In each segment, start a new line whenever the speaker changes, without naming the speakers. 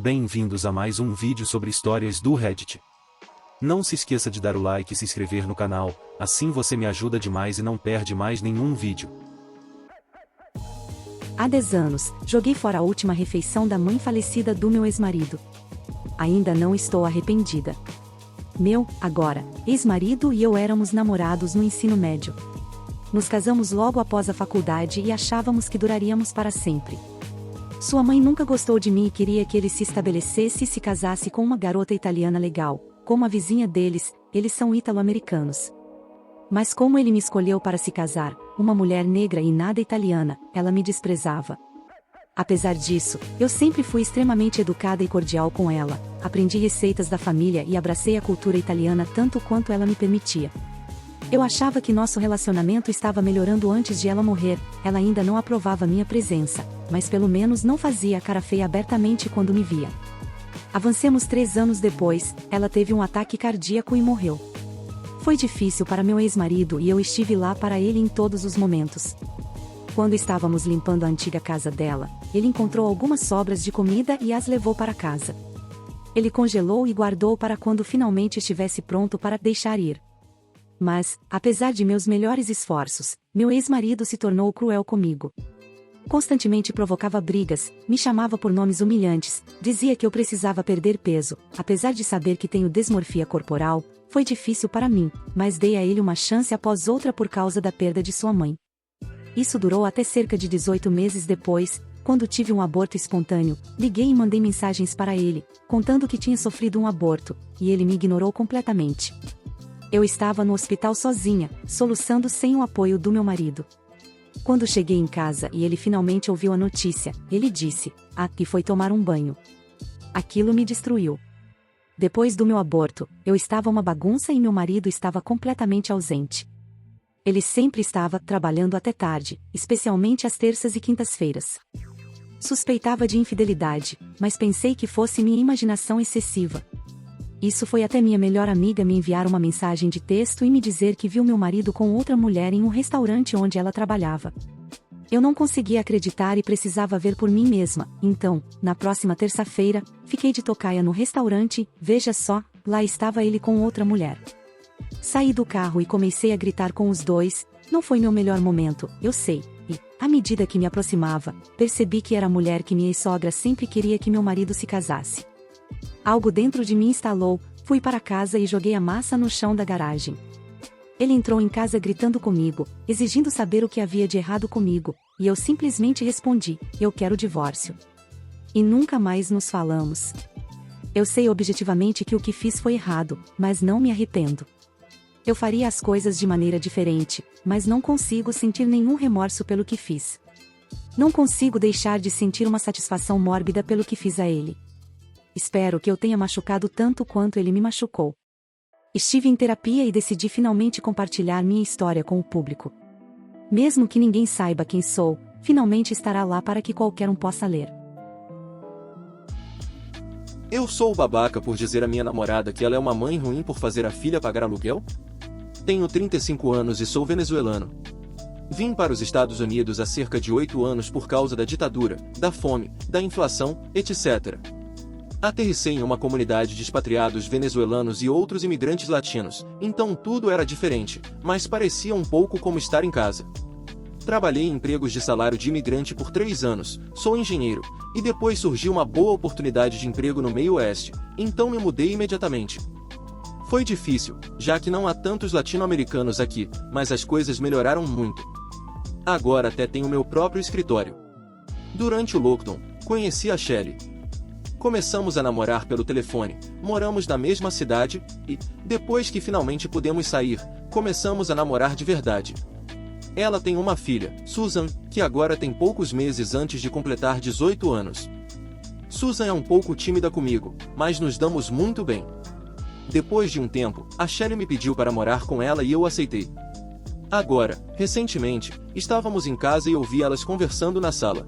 Bem-vindos a mais um vídeo sobre histórias do Reddit. Não se esqueça de dar o like e se inscrever no canal, assim você me ajuda demais e não perde mais nenhum vídeo.
Há 10 anos, joguei fora a última refeição da mãe falecida do meu ex-marido. Ainda não estou arrependida. Meu, agora, ex-marido e eu éramos namorados no ensino médio. Nos casamos logo após a faculdade e achávamos que duraríamos para sempre. Sua mãe nunca gostou de mim e queria que ele se estabelecesse e se casasse com uma garota italiana legal, como a vizinha deles, eles são ítalo-americanos. Mas como ele me escolheu para se casar, uma mulher negra e nada italiana, ela me desprezava. Apesar disso, eu sempre fui extremamente educada e cordial com ela, aprendi receitas da família e abracei a cultura italiana tanto quanto ela me permitia. Eu achava que nosso relacionamento estava melhorando antes de ela morrer, ela ainda não aprovava minha presença, mas pelo menos não fazia a cara feia abertamente quando me via. Avancemos 3 anos depois, ela teve um ataque cardíaco e morreu. Foi difícil para meu ex-marido e eu estive lá para ele em todos os momentos. Quando estávamos limpando a antiga casa dela, ele encontrou algumas sobras de comida e as levou para casa. Ele congelou e guardou para quando finalmente estivesse pronto para deixar ir. Mas, apesar de meus melhores esforços, meu ex-marido se tornou cruel comigo. Constantemente provocava brigas, me chamava por nomes humilhantes, dizia que eu precisava perder peso, apesar de saber que tenho desmorfia corporal, foi difícil para mim, mas dei a ele uma chance após outra por causa da perda de sua mãe. Isso durou até cerca de 18 meses depois, quando tive um aborto espontâneo, liguei e mandei mensagens para ele, contando que tinha sofrido um aborto, e ele me ignorou completamente. Eu estava no hospital sozinha, soluçando sem o apoio do meu marido. Quando cheguei em casa e ele finalmente ouviu a notícia, ele disse: e foi tomar um banho. Aquilo me destruiu. Depois do meu aborto, eu estava uma bagunça e meu marido estava completamente ausente. Ele sempre estava trabalhando até tarde, especialmente às terças e quintas-feiras. Suspeitava de infidelidade, mas pensei que fosse minha imaginação excessiva. Isso foi até minha melhor amiga me enviar uma mensagem de texto e me dizer que viu meu marido com outra mulher em um restaurante onde ela trabalhava. Eu não conseguia acreditar e precisava ver por mim mesma, então, na próxima terça-feira, fiquei de tocaia no restaurante, veja só, lá estava ele com outra mulher. Saí do carro e comecei a gritar com os dois, não foi meu melhor momento, eu sei, e, à medida que me aproximava, percebi que era a mulher que minha sogra sempre queria que meu marido se casasse. Algo dentro de mim estalou, fui para casa e joguei a massa no chão da garagem. Ele entrou em casa gritando comigo, exigindo saber o que havia de errado comigo, e eu simplesmente respondi: eu quero o divórcio. E nunca mais nos falamos. Eu sei objetivamente que o que fiz foi errado, mas não me arrependo. Eu faria as coisas de maneira diferente, mas não consigo sentir nenhum remorso pelo que fiz. Não consigo deixar de sentir uma satisfação mórbida pelo que fiz a ele. Espero que eu tenha machucado tanto quanto ele me machucou. Estive em terapia e decidi finalmente compartilhar minha história com o público. Mesmo que ninguém saiba quem sou, finalmente estará lá para que qualquer um possa ler.
Eu sou o babaca por dizer à minha namorada que ela é uma mãe ruim por fazer a filha pagar aluguel? Tenho 35 anos e sou venezuelano. Vim para os Estados Unidos há cerca de 8 anos por causa da ditadura, da fome, da inflação, etc. Aterrissei em uma comunidade de expatriados venezuelanos e outros imigrantes latinos, então tudo era diferente, mas parecia um pouco como estar em casa. Trabalhei em empregos de salário de imigrante por 3 anos, sou engenheiro, e depois surgiu uma boa oportunidade de emprego no meio oeste, então me mudei imediatamente. Foi difícil, já que não há tantos latino-americanos aqui, mas as coisas melhoraram muito. Agora até tenho meu próprio escritório. Durante o lockdown, conheci a Shelly. Começamos a namorar pelo telefone, moramos na mesma cidade, e, depois que finalmente pudemos sair, começamos a namorar de verdade. Ela tem uma filha, Susan, que agora tem poucos meses antes de completar 18 anos. Susan é um pouco tímida comigo, mas nos damos muito bem. Depois de um tempo, a Shelly me pediu para morar com ela e eu aceitei. Agora, recentemente, estávamos em casa e ouvi elas conversando na sala.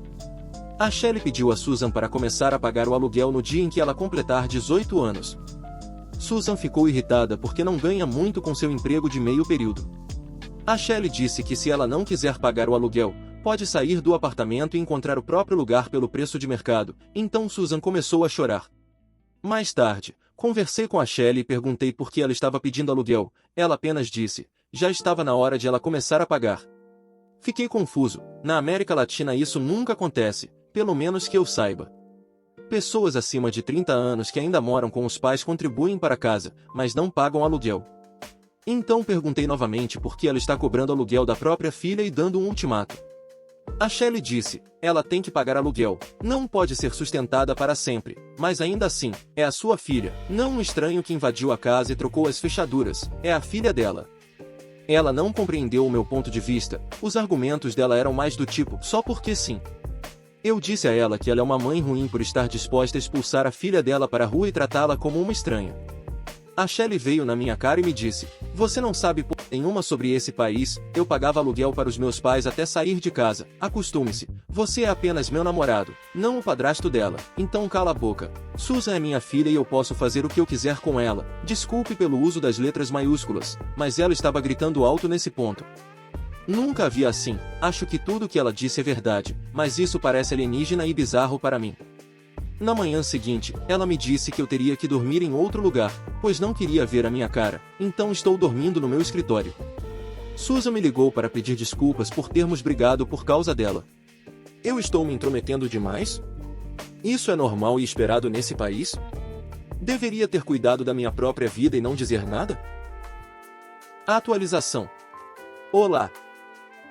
A Shelly pediu a Susan para começar a pagar o aluguel no dia em que ela completar 18 anos. Susan ficou irritada porque não ganha muito com seu emprego de meio período. A Shelly disse que se ela não quiser pagar o aluguel, pode sair do apartamento e encontrar o próprio lugar pelo preço de mercado. Então Susan começou a chorar. Mais tarde, conversei com a Shelley e perguntei por que ela estava pedindo aluguel. Ela apenas disse, já estava na hora de ela começar a pagar. Fiquei confuso. Na América Latina isso nunca acontece, pelo menos que eu saiba. Pessoas acima de 30 anos que ainda moram com os pais contribuem para a casa, mas não pagam aluguel. Então perguntei novamente por que ela está cobrando aluguel da própria filha e dando um ultimato. A Shelley disse, ela tem que pagar aluguel, não pode ser sustentada para sempre, mas ainda assim, é a sua filha, não um estranho que invadiu a casa e trocou as fechaduras, é a filha dela. Ela não compreendeu o meu ponto de vista, os argumentos dela eram mais do tipo, só porque sim. Eu disse a ela que ela é uma mãe ruim por estar disposta a expulsar a filha dela para a rua e tratá-la como uma estranha. A Shelley veio na minha cara e me disse, você não sabe porra nenhuma sobre esse país, eu pagava aluguel para os meus pais até sair de casa, acostume-se, você é apenas meu namorado, não o padrasto dela, então cala a boca. Susan é minha filha e eu posso fazer o que eu quiser com ela, desculpe pelo uso das letras maiúsculas, mas ela estava gritando alto nesse ponto. Nunca havia assim, acho que tudo que ela disse é verdade, mas isso parece alienígena e bizarro para mim. Na manhã seguinte, ela me disse que eu teria que dormir em outro lugar, pois não queria ver a minha cara, então estou dormindo no meu escritório. Susan me ligou para pedir desculpas por termos brigado por causa dela. Eu estou me intrometendo demais? Isso é normal e esperado nesse país? Deveria ter cuidado da minha própria vida e não dizer nada? Atualização. Olá!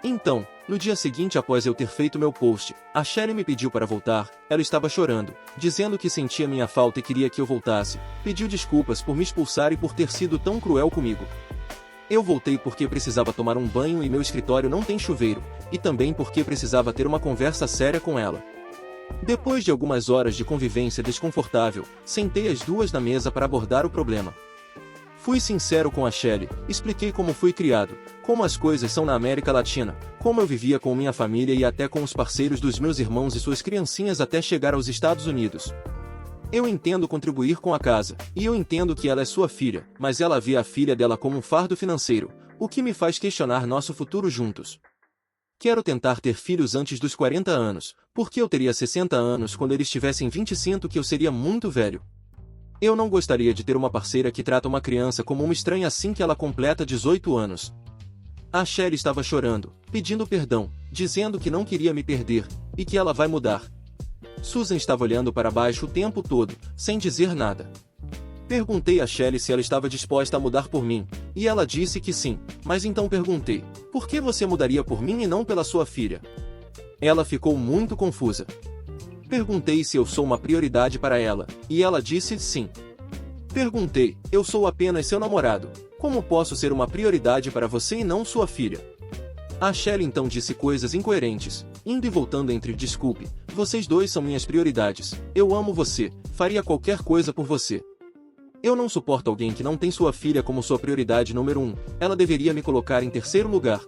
Então, no dia seguinte após eu ter feito meu post, a Shelley me pediu para voltar, ela estava chorando, dizendo que sentia minha falta e queria que eu voltasse, pediu desculpas por me expulsar e por ter sido tão cruel comigo. Eu voltei porque precisava tomar um banho e meu escritório não tem chuveiro, e também porque precisava ter uma conversa séria com ela. Depois de algumas horas de convivência desconfortável, sentei as duas na mesa para abordar o problema. Fui sincero com a Shelley, expliquei como fui criado, como as coisas são na América Latina, como eu vivia com minha família e até com os parceiros dos meus irmãos e suas criancinhas até chegar aos Estados Unidos. Eu entendo contribuir com a casa, e eu entendo que ela é sua filha, mas ela vê a filha dela como um fardo financeiro, o que me faz questionar nosso futuro juntos. Quero tentar ter filhos antes dos 40 anos, porque eu teria 60 anos quando eles tivessem 20 e sinto que eu seria muito velho. Eu não gostaria de ter uma parceira que trata uma criança como uma estranha assim que ela completa 18 anos. A Shelley estava chorando, pedindo perdão, dizendo que não queria me perder, e que ela vai mudar. Susan estava olhando para baixo o tempo todo, sem dizer nada. Perguntei a Shelley se ela estava disposta a mudar por mim, e ela disse que sim, mas então perguntei, por que você mudaria por mim e não pela sua filha? Ela ficou muito confusa. Perguntei se eu sou uma prioridade para ela, e ela disse sim. Perguntei, eu sou apenas seu namorado, como posso ser uma prioridade para você e não sua filha? A Shelley então disse coisas incoerentes, indo e voltando entre desculpe, vocês dois são minhas prioridades, eu amo você, faria qualquer coisa por você. Eu não suporto alguém que não tem sua filha como sua prioridade número 1, ela deveria me colocar em terceiro lugar.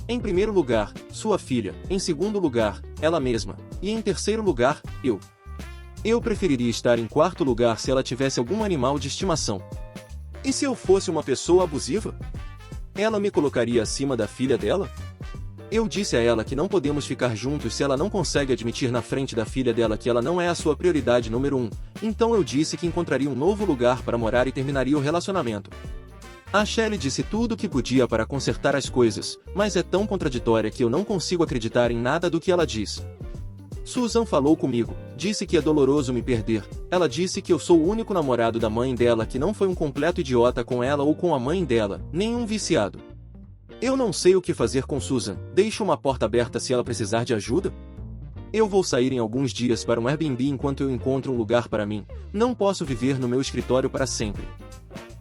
Em primeiro lugar, sua filha, em segundo lugar, ela mesma, e em terceiro lugar, eu. Eu preferiria estar em quarto lugar se ela tivesse algum animal de estimação. E se eu fosse uma pessoa abusiva? Ela me colocaria acima da filha dela? Eu disse a ela que não podemos ficar juntos se ela não consegue admitir na frente da filha dela que ela não é a sua prioridade número 1, então eu disse que encontraria um novo lugar para morar e terminaria o relacionamento. A Shelley disse tudo o que podia para consertar as coisas, mas é tão contraditória que eu não consigo acreditar em nada do que ela diz. Susan falou comigo, disse que é doloroso me perder, ela disse que eu sou o único namorado da mãe dela que não foi um completo idiota com ela ou com a mãe dela, nem um viciado. Eu não sei o que fazer com Susan, deixo uma porta aberta se ela precisar de ajuda? Eu vou sair em alguns dias para um Airbnb enquanto eu encontro um lugar para mim, não posso viver no meu escritório para sempre.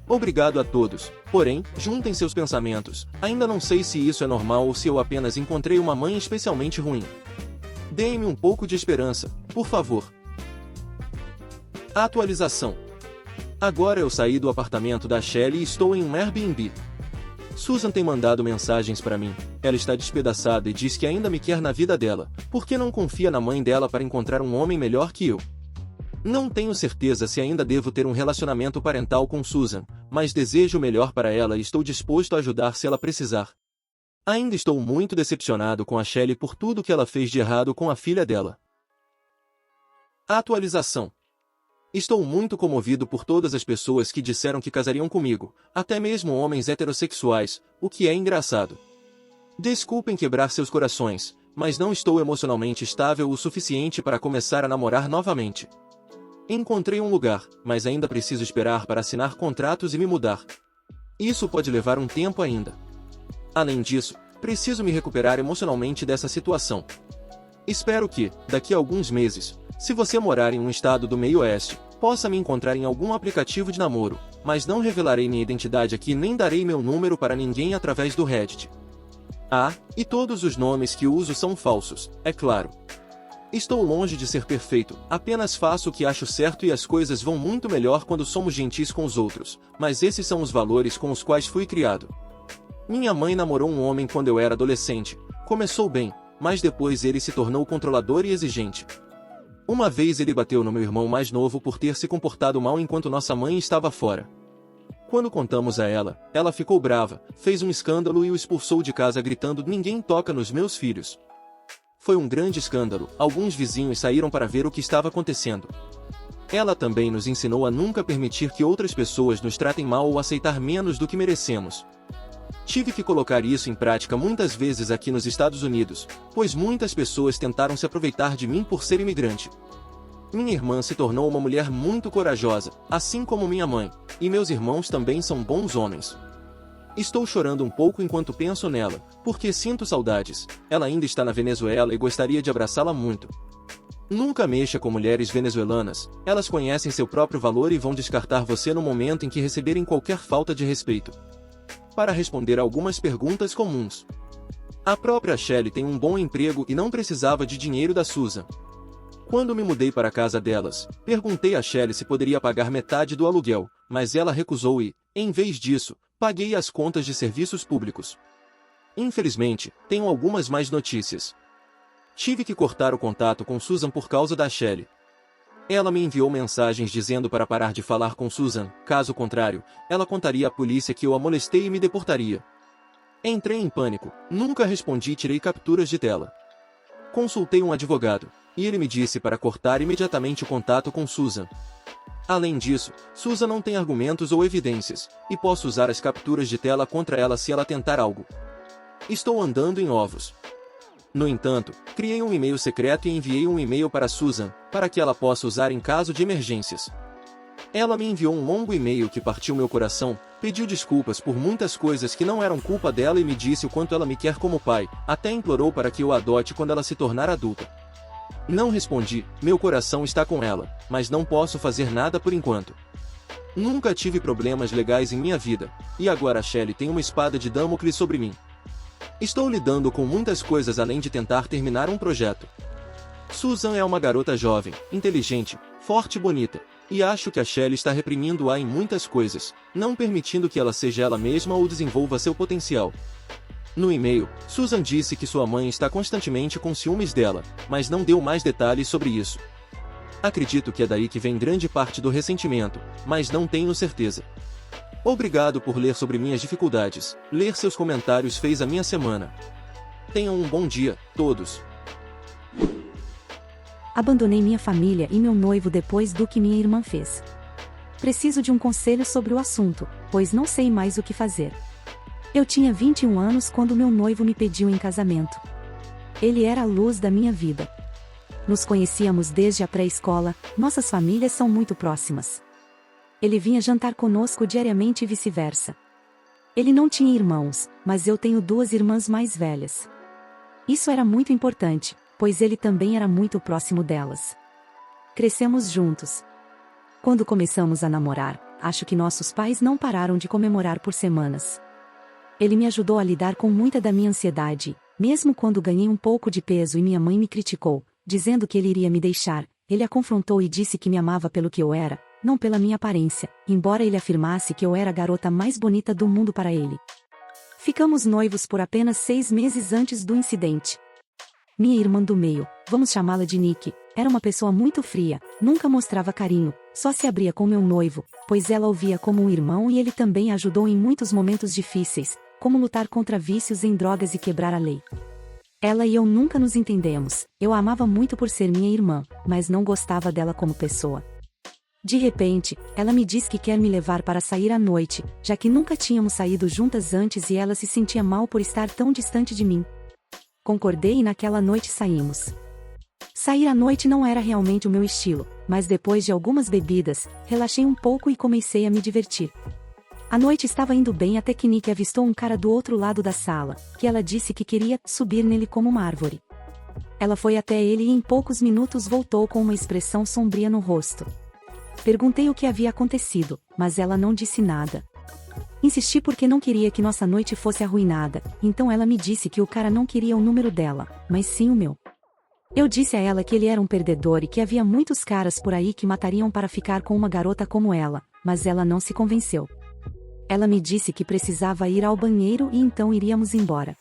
Obrigado a todos, porém, juntem seus pensamentos, ainda não sei se isso é normal ou se eu apenas encontrei uma mãe especialmente ruim. Deem-me um pouco de esperança, por favor. Atualização. Agora eu saí do apartamento da Shelley e estou em um Airbnb. Susan tem mandado mensagens para mim, ela está despedaçada e diz que ainda me quer na vida dela, porque não confia na mãe dela para encontrar um homem melhor que eu. Não tenho certeza se ainda devo ter um relacionamento parental com Susan, mas desejo o melhor para ela e estou disposto a ajudar se ela precisar. Ainda estou muito decepcionado com a Shelley por tudo que ela fez de errado com a filha dela. Atualização. Estou muito comovido por todas as pessoas que disseram que casariam comigo, até mesmo homens heterossexuais, o que é engraçado. Desculpem quebrar seus corações, mas não estou emocionalmente estável o suficiente para começar a namorar novamente. Encontrei um lugar, mas ainda preciso esperar para assinar contratos e me mudar. Isso pode levar um tempo ainda. Além disso, preciso me recuperar emocionalmente dessa situação. Espero que, daqui a alguns meses, se você morar em um estado do meio-oeste, possa me encontrar em algum aplicativo de namoro, mas não revelarei minha identidade aqui nem darei meu número para ninguém através do Reddit. Ah, e todos os nomes que uso são falsos, é claro. Estou longe de ser perfeito, apenas faço o que acho certo e as coisas vão muito melhor quando somos gentis com os outros, mas esses são os valores com os quais fui criado. Minha mãe namorou um homem quando eu era adolescente, começou bem, mas depois ele se tornou controlador e exigente. Uma vez ele bateu no meu irmão mais novo por ter se comportado mal enquanto nossa mãe estava fora. Quando contamos a ela, ela ficou brava, fez um escândalo e o expulsou de casa gritando: "Ninguém toca nos meus filhos." Foi um grande escândalo, alguns vizinhos saíram para ver o que estava acontecendo. Ela também nos ensinou a nunca permitir que outras pessoas nos tratem mal ou aceitar menos do que merecemos. Tive que colocar isso em prática muitas vezes aqui nos Estados Unidos, pois muitas pessoas tentaram se aproveitar de mim por ser imigrante. Minha irmã se tornou uma mulher muito corajosa, assim como minha mãe, e meus irmãos também são bons homens. Estou chorando um pouco enquanto penso nela, porque sinto saudades. Ela ainda está na Venezuela e gostaria de abraçá-la muito. Nunca mexa com mulheres venezuelanas, elas conhecem seu próprio valor e vão descartar você no momento em que receberem qualquer falta de respeito. Para responder algumas perguntas comuns. A própria Shelley tem um bom emprego e não precisava de dinheiro da Susan. Quando me mudei para a casa delas, perguntei a Shelley se poderia pagar metade do aluguel, mas ela recusou e, em vez disso, paguei as contas de serviços públicos. Infelizmente, tenho algumas mais notícias. Tive que cortar o contato com Susan por causa da Shelley. Ela me enviou mensagens dizendo para parar de falar com Susan, caso contrário, ela contaria à polícia que eu a molestei e me deportaria. Entrei em pânico, nunca respondi e tirei capturas de tela. Consultei um advogado, e ele me disse para cortar imediatamente o contato com Susan. Além disso, Susan não tem argumentos ou evidências, e posso usar as capturas de tela contra ela se ela tentar algo. Estou andando em ovos. No entanto, criei um e-mail secreto e enviei um e-mail para Susan, para que ela possa usar em caso de emergências. Ela me enviou um longo e-mail que partiu meu coração, pediu desculpas por muitas coisas que não eram culpa dela e me disse o quanto ela me quer como pai, até implorou para que eu a adote quando ela se tornar adulta. Não respondi, meu coração está com ela, mas não posso fazer nada por enquanto. Nunca tive problemas legais em minha vida, e agora a Shelley tem uma espada de Damocles sobre mim. Estou lidando com muitas coisas além de tentar terminar um projeto. Susan é uma garota jovem, inteligente, forte e bonita, e acho que a Shelley está reprimindo-a em muitas coisas, não permitindo que ela seja ela mesma ou desenvolva seu potencial. No e-mail, Susan disse que sua mãe está constantemente com ciúmes dela, mas não deu mais detalhes sobre isso. Acredito que é daí que vem grande parte do ressentimento, mas não tenho certeza. Obrigado por ler sobre minhas dificuldades. Ler seus comentários fez a minha semana. Tenham um bom dia, todos.
Abandonei minha família e meu noivo depois do que minha irmã fez. Preciso de um conselho sobre o assunto, pois não sei mais o que fazer. Eu tinha 21 anos quando meu noivo me pediu em casamento. Ele era a luz da minha vida. Nos conhecíamos desde a pré-escola, nossas famílias são muito próximas. Ele vinha jantar conosco diariamente e vice-versa. Ele não tinha irmãos, mas eu tenho 2 irmãs mais velhas. Isso era muito importante, pois ele também era muito próximo delas. Crescemos juntos. Quando começamos a namorar, acho que nossos pais não pararam de comemorar por semanas. Ele me ajudou a lidar com muita da minha ansiedade, mesmo quando ganhei um pouco de peso e minha mãe me criticou, dizendo que ele iria me deixar. Ele a confrontou e disse que me amava pelo que eu era, não pela minha aparência, embora ele afirmasse que eu era a garota mais bonita do mundo para ele. Ficamos noivos por apenas 6 meses antes do incidente. Minha irmã do meio, vamos chamá-la de Nick, era uma pessoa muito fria, nunca mostrava carinho, só se abria com meu noivo, pois ela o via como um irmão e ele também a ajudou em muitos momentos difíceis, como lutar contra vícios em drogas e quebrar a lei. Ela e eu nunca nos entendemos, eu a amava muito por ser minha irmã, mas não gostava dela como pessoa. De repente, ela me diz que quer me levar para sair à noite, já que nunca tínhamos saído juntas antes e ela se sentia mal por estar tão distante de mim. Concordei e naquela noite saímos. Sair à noite não era realmente o meu estilo, mas depois de algumas bebidas, relaxei um pouco e comecei a me divertir. A noite estava indo bem até que Nick avistou um cara do outro lado da sala, que ela disse que queria subir nele como uma árvore. Ela foi até ele e em poucos minutos voltou com uma expressão sombria no rosto. Perguntei o que havia acontecido, mas ela não disse nada. Insisti porque não queria que nossa noite fosse arruinada, então ela me disse que o cara não queria o número dela, mas sim o meu. Eu disse a ela que ele era um perdedor e que havia muitos caras por aí que matariam para ficar com uma garota como ela, mas ela não se convenceu. Ela me disse que precisava ir ao banheiro e então iríamos embora.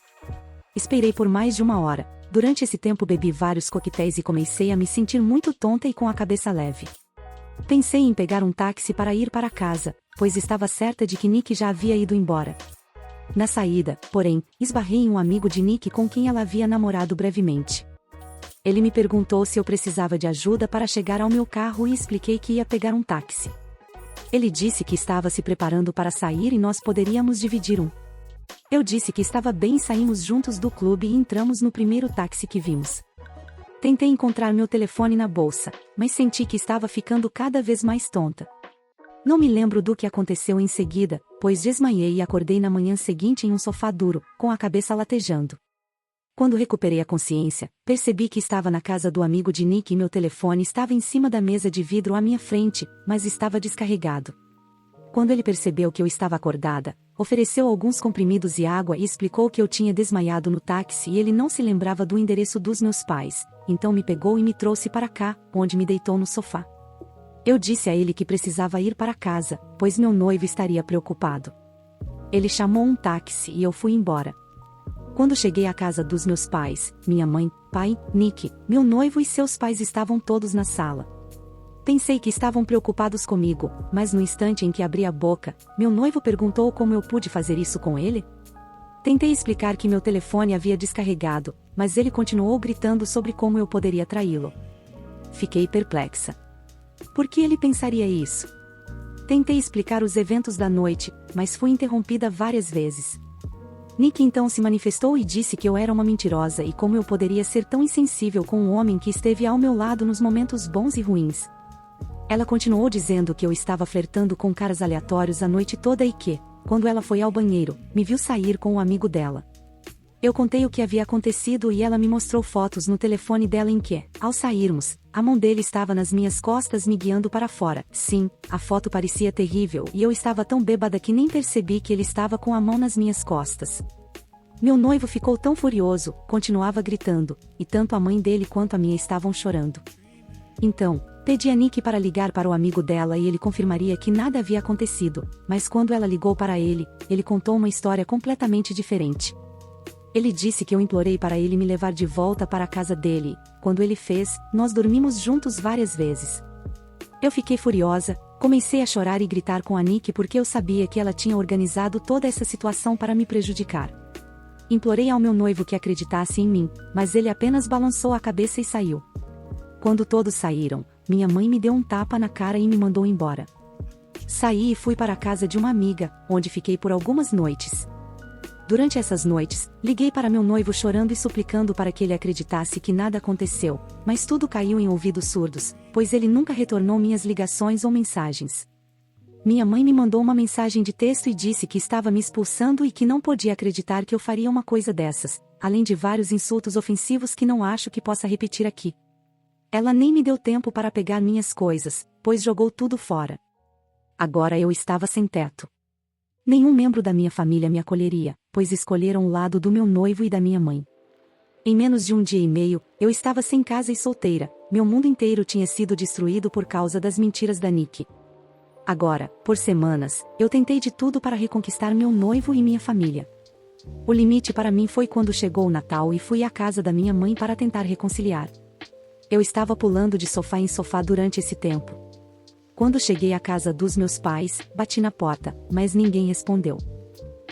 Esperei por mais de 1 hora. Durante esse tempo bebi vários coquetéis e comecei a me sentir muito tonta e com a cabeça leve. Pensei em pegar um táxi para ir para casa, pois estava certa de que Nick já havia ido embora. Na saída, porém, esbarrei em um amigo de Nick com quem ela havia namorado brevemente. Ele me perguntou se eu precisava de ajuda para chegar ao meu carro e expliquei que ia pegar um táxi. Ele disse que estava se preparando para sair e nós poderíamos dividir um. Eu disse que estava bem e saímos juntos do clube e entramos no primeiro táxi que vimos. Tentei encontrar meu telefone na bolsa, mas senti que estava ficando cada vez mais tonta. Não me lembro do que aconteceu em seguida, pois desmaiei e acordei na manhã seguinte em um sofá duro, com a cabeça latejando. Quando recuperei a consciência, percebi que estava na casa do amigo de Nick e meu telefone estava em cima da mesa de vidro à minha frente, mas estava descarregado. Quando ele percebeu que eu estava acordada, ofereceu alguns comprimidos e água e explicou que eu tinha desmaiado no táxi e ele não se lembrava do endereço dos meus pais, então me pegou e me trouxe para cá, onde me deitou no sofá. Eu disse a ele que precisava ir para casa, pois meu noivo estaria preocupado. Ele chamou um táxi e eu fui embora. Quando cheguei à casa dos meus pais, minha mãe, pai, Nick, meu noivo e seus pais estavam todos na sala. Pensei que estavam preocupados comigo, mas no instante em que abri a boca, meu noivo perguntou como eu pude fazer isso com ele. Tentei explicar que meu telefone havia descarregado, mas ele continuou gritando sobre como eu poderia traí-lo. Fiquei perplexa. Por que ele pensaria isso? Tentei explicar os eventos da noite, mas fui interrompida várias vezes. Nick então se manifestou e disse que eu era uma mentirosa e como eu poderia ser tão insensível com um homem que esteve ao meu lado nos momentos bons e ruins. Ela continuou dizendo que eu estava flertando com caras aleatórios a noite toda e que, quando ela foi ao banheiro, me viu sair com um amigo dela. Eu contei o que havia acontecido e ela me mostrou fotos no telefone dela em que, ao sairmos, a mão dele estava nas minhas costas me guiando para fora. Sim, a foto parecia terrível e eu estava tão bêbada que nem percebi que ele estava com a mão nas minhas costas. Meu noivo ficou tão furioso, continuava gritando, e tanto a mãe dele quanto a minha estavam chorando. Então, pedi a Nick para ligar para o amigo dela e ele confirmaria que nada havia acontecido, mas quando ela ligou para ele, ele contou uma história completamente diferente. Ele disse que eu implorei para ele me levar de volta para a casa dele. Quando ele fez, nós dormimos juntos várias vezes. Eu fiquei furiosa, comecei a chorar e gritar com a Nick porque eu sabia que ela tinha organizado toda essa situação para me prejudicar. Implorei ao meu noivo que acreditasse em mim, mas ele apenas balançou a cabeça e saiu. Quando todos saíram, minha mãe me deu um tapa na cara e me mandou embora. Saí e fui para a casa de uma amiga, onde fiquei por algumas noites. Durante essas noites, liguei para meu noivo chorando e suplicando para que ele acreditasse que nada aconteceu, mas tudo caiu em ouvidos surdos, pois ele nunca retornou minhas ligações ou mensagens. Minha mãe me mandou uma mensagem de texto e disse que estava me expulsando e que não podia acreditar que eu faria uma coisa dessas, além de vários insultos ofensivos que não acho que possa repetir aqui. Ela nem me deu tempo para pegar minhas coisas, pois jogou tudo fora. Agora eu estava sem teto. Nenhum membro da minha família me acolheria, pois escolheram o lado do meu noivo e da minha mãe. Em menos de 1 dia e meio, eu estava sem casa e solteira, meu mundo inteiro tinha sido destruído por causa das mentiras da Nick. Agora, por semanas, eu tentei de tudo para reconquistar meu noivo e minha família. O limite para mim foi quando chegou o Natal e fui à casa da minha mãe para tentar reconciliar. Eu estava pulando de sofá em sofá durante esse tempo. Quando cheguei à casa dos meus pais, bati na porta, mas ninguém respondeu.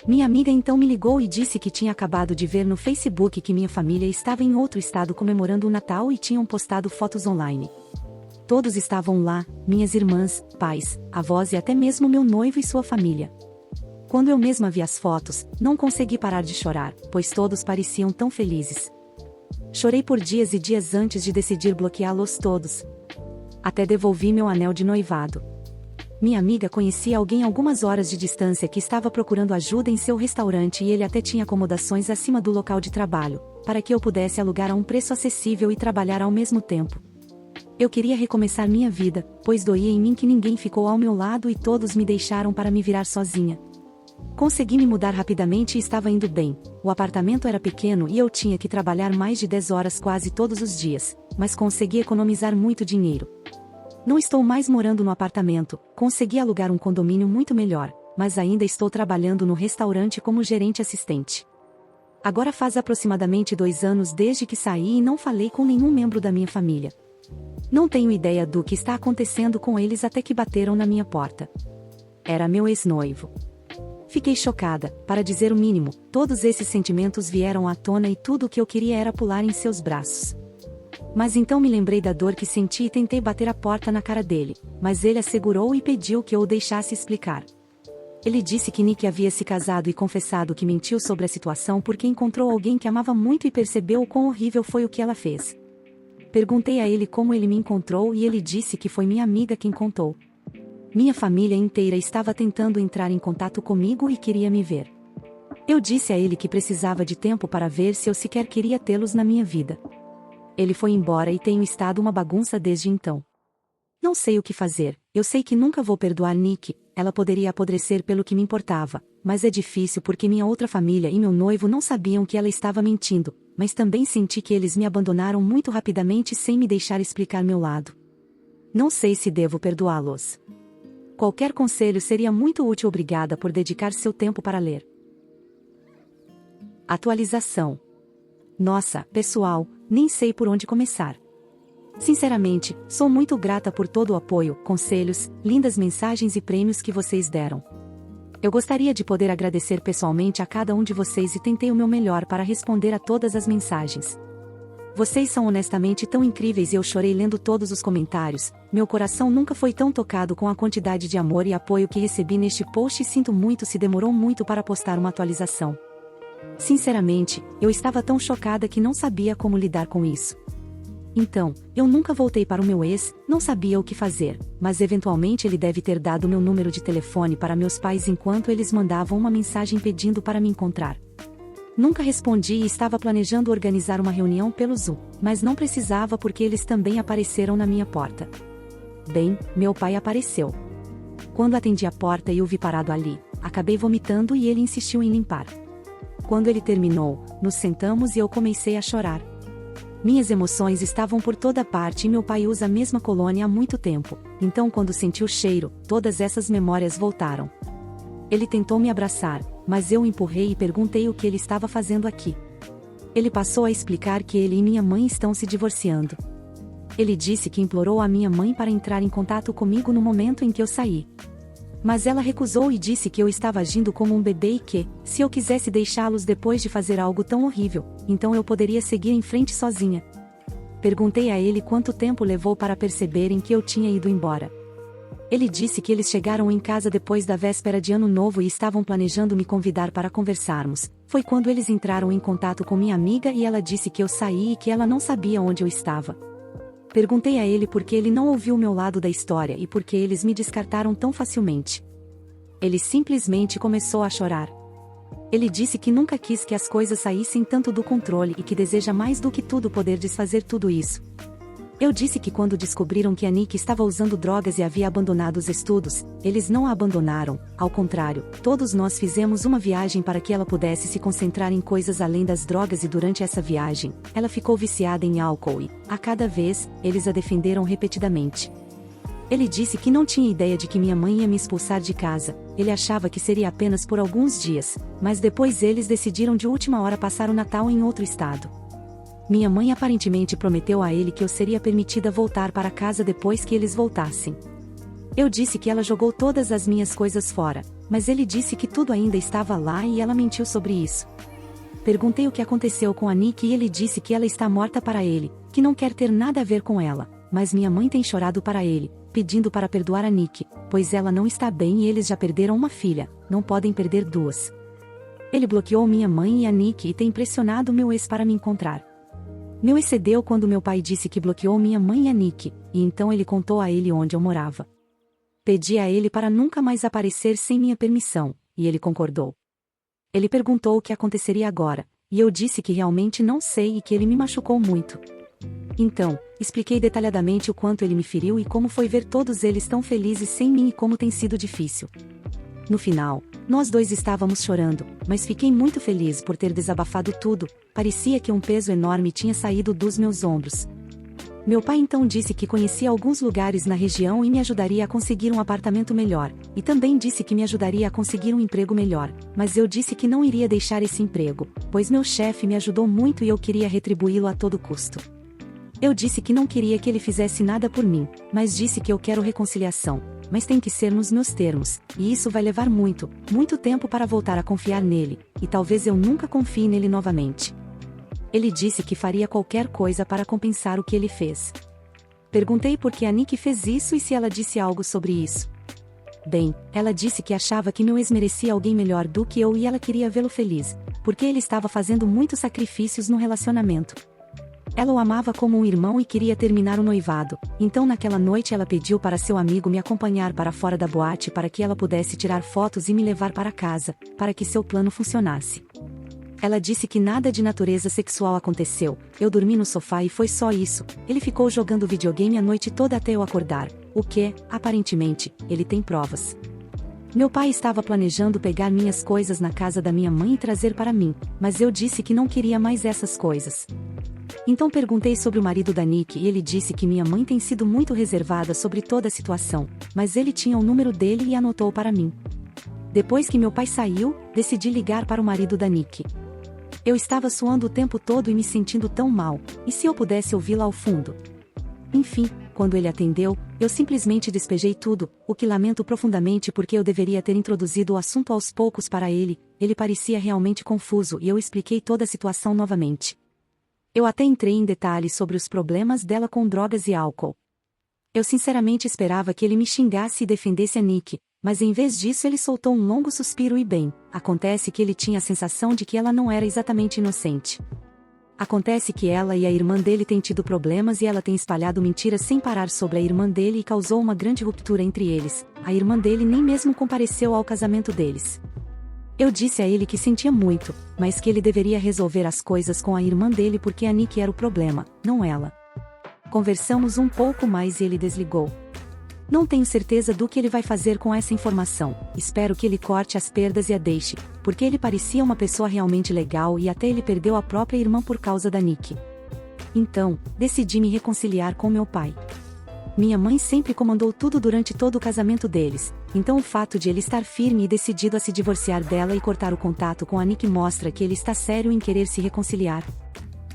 Minha amiga então me ligou e disse que tinha acabado de ver no Facebook que minha família estava em outro estado comemorando o Natal e tinham postado fotos online. Todos estavam lá, minhas irmãs, pais, avós e até mesmo meu noivo e sua família. Quando eu mesma vi as fotos, não consegui parar de chorar, pois todos pareciam tão felizes. Chorei por dias e dias antes de decidir bloqueá-los todos. Até devolvi meu anel de noivado. Minha amiga conhecia alguém a algumas horas de distância que estava procurando ajuda em seu restaurante e ele até tinha acomodações acima do local de trabalho, para que eu pudesse alugar a um preço acessível e trabalhar ao mesmo tempo. Eu queria recomeçar minha vida, pois doía em mim que ninguém ficou ao meu lado e todos me deixaram para me virar sozinha. Consegui me mudar rapidamente e estava indo bem. O apartamento era pequeno e eu tinha que trabalhar mais de 10 horas quase todos os dias, mas consegui economizar muito dinheiro. Não estou mais morando no apartamento, consegui alugar um condomínio muito melhor, mas ainda estou trabalhando no restaurante como gerente assistente. Agora faz aproximadamente 2 anos desde que saí e não falei com nenhum membro da minha família. Não tenho ideia do que está acontecendo com eles até que bateram na minha porta. Era meu ex-noivo. Fiquei chocada, para dizer o mínimo, todos esses sentimentos vieram à tona e tudo o que eu queria era pular em seus braços. Mas então me lembrei da dor que senti e tentei bater a porta na cara dele, mas ele assegurou e pediu que eu o deixasse explicar. Ele disse que Nick havia se casado e confessado que mentiu sobre a situação porque encontrou alguém que amava muito e percebeu o quão horrível foi o que ela fez. Perguntei a ele como ele me encontrou e ele disse que foi minha amiga quem contou. Minha família inteira estava tentando entrar em contato comigo e queria me ver. Eu disse a ele que precisava de tempo para ver se eu sequer queria tê-los na minha vida. Ele foi embora e tenho estado uma bagunça desde então. Não sei o que fazer, eu sei que nunca vou perdoar Nick, ela poderia apodrecer pelo que me importava, mas é difícil porque minha outra família e meu noivo não sabiam que ela estava mentindo, mas também senti que eles me abandonaram muito rapidamente sem me deixar explicar meu lado. Não sei se devo perdoá-los. Qualquer conselho seria muito útil. Obrigada por dedicar seu tempo para ler. Atualização. Nossa, pessoal, nem sei por onde começar. Sinceramente, sou muito grata por todo o apoio, conselhos, lindas mensagens e prêmios que vocês deram. Eu gostaria de poder agradecer pessoalmente a cada um de vocês e tentei o meu melhor para responder a todas as mensagens. Vocês são honestamente tão incríveis e eu chorei lendo todos os comentários. Meu coração nunca foi tão tocado com a quantidade de amor e apoio que recebi neste post e sinto muito se demorou muito para postar uma atualização. Sinceramente, eu estava tão chocada que não sabia como lidar com isso. Então, eu nunca voltei para o meu ex, não sabia o que fazer, mas eventualmente ele deve ter dado meu número de telefone para meus pais enquanto eles mandavam uma mensagem pedindo para me encontrar. Nunca respondi e estava planejando organizar uma reunião pelo Zoom, mas não precisava porque eles também apareceram na minha porta. Bem, meu pai apareceu. Quando atendi a porta e o vi parado ali, acabei vomitando e ele insistiu em limpar. Quando ele terminou, nos sentamos e eu comecei a chorar. Minhas emoções estavam por toda parte e meu pai usa a mesma colônia há muito tempo, então quando senti o cheiro, todas essas memórias voltaram. Ele tentou me abraçar, mas eu o empurrei e perguntei o que ele estava fazendo aqui. Ele passou a explicar que ele e minha mãe estão se divorciando. Ele disse que implorou a minha mãe para entrar em contato comigo no momento em que eu saí. Mas ela recusou e disse que eu estava agindo como um bebê e que, se eu quisesse deixá-los depois de fazer algo tão horrível, então eu poderia seguir em frente sozinha. Perguntei a ele quanto tempo levou para perceberem que eu tinha ido embora. Ele disse que eles chegaram em casa depois da véspera de Ano Novo e estavam planejando me convidar para conversarmos. Foi quando eles entraram em contato com minha amiga e ela disse que eu saí e que ela não sabia onde eu estava. Perguntei a ele por que ele não ouviu o meu lado da história e por que eles me descartaram tão facilmente. Ele simplesmente começou a chorar. Ele disse que nunca quis que as coisas saíssem tanto do controle e que deseja mais do que tudo poder desfazer tudo isso. Eu disse que quando descobriram que a Nick estava usando drogas e havia abandonado os estudos, eles não a abandonaram, ao contrário, todos nós fizemos uma viagem para que ela pudesse se concentrar em coisas além das drogas e durante essa viagem, ela ficou viciada em álcool e, a cada vez, eles a defenderam repetidamente. Ele disse que não tinha ideia de que minha mãe ia me expulsar de casa, ele achava que seria apenas por alguns dias, mas depois eles decidiram de última hora passar o Natal em outro estado. Minha mãe aparentemente prometeu a ele que eu seria permitida voltar para casa depois que eles voltassem. Eu disse que ela jogou todas as minhas coisas fora, mas ele disse que tudo ainda estava lá e ela mentiu sobre isso. Perguntei o que aconteceu com a Nick e ele disse que ela está morta para ele, que não quer ter nada a ver com ela, mas minha mãe tem chorado para ele, pedindo para perdoar a Nick, pois ela não está bem e eles já perderam uma filha, não podem perder duas. Ele bloqueou minha mãe e a Nick e tem pressionado meu ex para me encontrar. Meu ex cedeu quando meu pai disse que bloqueou minha mãe e a Nick, e então ele contou a ele onde eu morava. Pedi a ele para nunca mais aparecer sem minha permissão, e ele concordou. Ele perguntou o que aconteceria agora, e eu disse que realmente não sei e que ele me machucou muito. Então, expliquei detalhadamente o quanto ele me feriu e como foi ver todos eles tão felizes sem mim e como tem sido difícil. No final, nós dois estávamos chorando, mas fiquei muito feliz por ter desabafado tudo, parecia que um peso enorme tinha saído dos meus ombros. Meu pai então disse que conhecia alguns lugares na região e me ajudaria a conseguir um apartamento melhor, e também disse que me ajudaria a conseguir um emprego melhor, mas eu disse que não iria deixar esse emprego, pois meu chefe me ajudou muito e eu queria retribuí-lo a todo custo. Eu disse que não queria que ele fizesse nada por mim, mas disse que eu quero reconciliação, mas tem que ser nos meus termos, e isso vai levar muito, muito tempo para voltar a confiar nele, e talvez eu nunca confie nele novamente. Ele disse que faria qualquer coisa para compensar o que ele fez. Perguntei por que a Nick fez isso e se ela disse algo sobre isso. Bem, ela disse que achava que meu ex merecia alguém melhor do que eu e ela queria vê-lo feliz, porque ele estava fazendo muitos sacrifícios no relacionamento. Ela o amava como um irmão e queria terminar o noivado, então naquela noite ela pediu para seu amigo me acompanhar para fora da boate para que ela pudesse tirar fotos e me levar para casa, para que seu plano funcionasse. Ela disse que nada de natureza sexual aconteceu, eu dormi no sofá e foi só isso, ele ficou jogando videogame a noite toda até eu acordar, o que, aparentemente, ele tem provas. Meu pai estava planejando pegar minhas coisas na casa da minha mãe e trazer para mim, mas eu disse que não queria mais essas coisas. Então perguntei sobre o marido da Nick e ele disse que minha mãe tem sido muito reservada sobre toda a situação, mas ele tinha o número dele e anotou para mim. Depois que meu pai saiu, decidi ligar para o marido da Nick. Eu estava suando o tempo todo e me sentindo tão mal, e se eu pudesse ouvi-la ao fundo? Enfim, quando ele atendeu, eu simplesmente despejei tudo, o que lamento profundamente porque eu deveria ter introduzido o assunto aos poucos para ele, ele parecia realmente confuso e eu expliquei toda a situação novamente. Eu até entrei em detalhes sobre os problemas dela com drogas e álcool. Eu sinceramente esperava que ele me xingasse e defendesse a Nick, mas em vez disso ele soltou um longo suspiro e bem, acontece que ele tinha a sensação de que ela não era exatamente inocente. Acontece que ela e a irmã dele têm tido problemas e ela tem espalhado mentiras sem parar sobre a irmã dele e causou uma grande ruptura entre eles, a irmã dele nem mesmo compareceu ao casamento deles. Eu disse a ele que sentia muito, mas que ele deveria resolver as coisas com a irmã dele porque a Nick era o problema, não ela. Conversamos um pouco mais e ele desligou. Não tenho certeza do que ele vai fazer com essa informação, espero que ele corte as perdas e a deixe, porque ele parecia uma pessoa realmente legal e até ele perdeu a própria irmã por causa da Nick. Então, decidi me reconciliar com meu pai. Minha mãe sempre comandou tudo durante todo o casamento deles, então o fato de ele estar firme e decidido a se divorciar dela e cortar o contato com a Nick mostra que ele está sério em querer se reconciliar.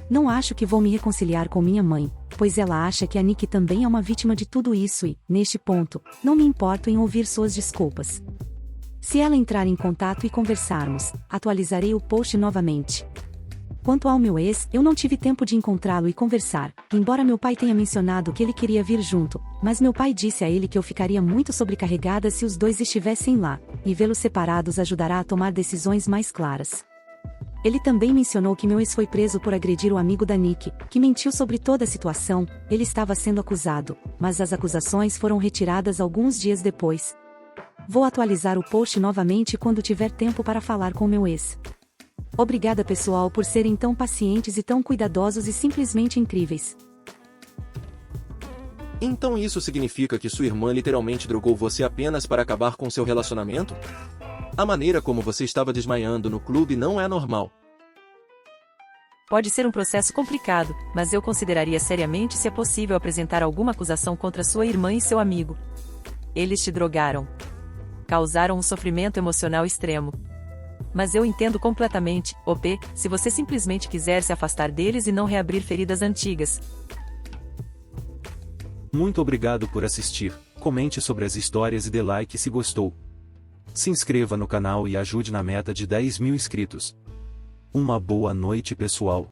Não acho que vou me reconciliar com minha mãe, pois ela acha que a Nick também é uma vítima de tudo isso e, neste ponto, não me importo em ouvir suas desculpas. Se ela entrar em contato e conversarmos, atualizarei o post novamente. Quanto ao meu ex, eu não tive tempo de encontrá-lo e conversar, embora meu pai tenha mencionado que ele queria vir junto, mas meu pai disse a ele que eu ficaria muito sobrecarregada se os dois estivessem lá, e vê-los separados ajudará a tomar decisões mais claras. Ele também mencionou que meu ex foi preso por agredir o amigo da Nick, que mentiu sobre toda a situação, ele estava sendo acusado, mas as acusações foram retiradas alguns dias depois. Vou atualizar o post novamente quando tiver tempo para falar com meu ex. Obrigada pessoal por serem tão pacientes e tão cuidadosos e simplesmente incríveis.
Então isso significa que sua irmã literalmente drogou você apenas para acabar com seu relacionamento? A maneira como você estava desmaiando no clube não é normal.
Pode ser um processo complicado, mas eu consideraria seriamente se é possível apresentar alguma acusação contra sua irmã e seu amigo. Eles te drogaram. Causaram um sofrimento emocional extremo. Mas eu entendo completamente, OP, se você simplesmente quiser se afastar deles e não reabrir feridas antigas.
Muito obrigado por assistir. Comente sobre as histórias e dê like se gostou. Se inscreva no canal e ajude na meta de 10.000 inscritos. Uma boa noite, pessoal.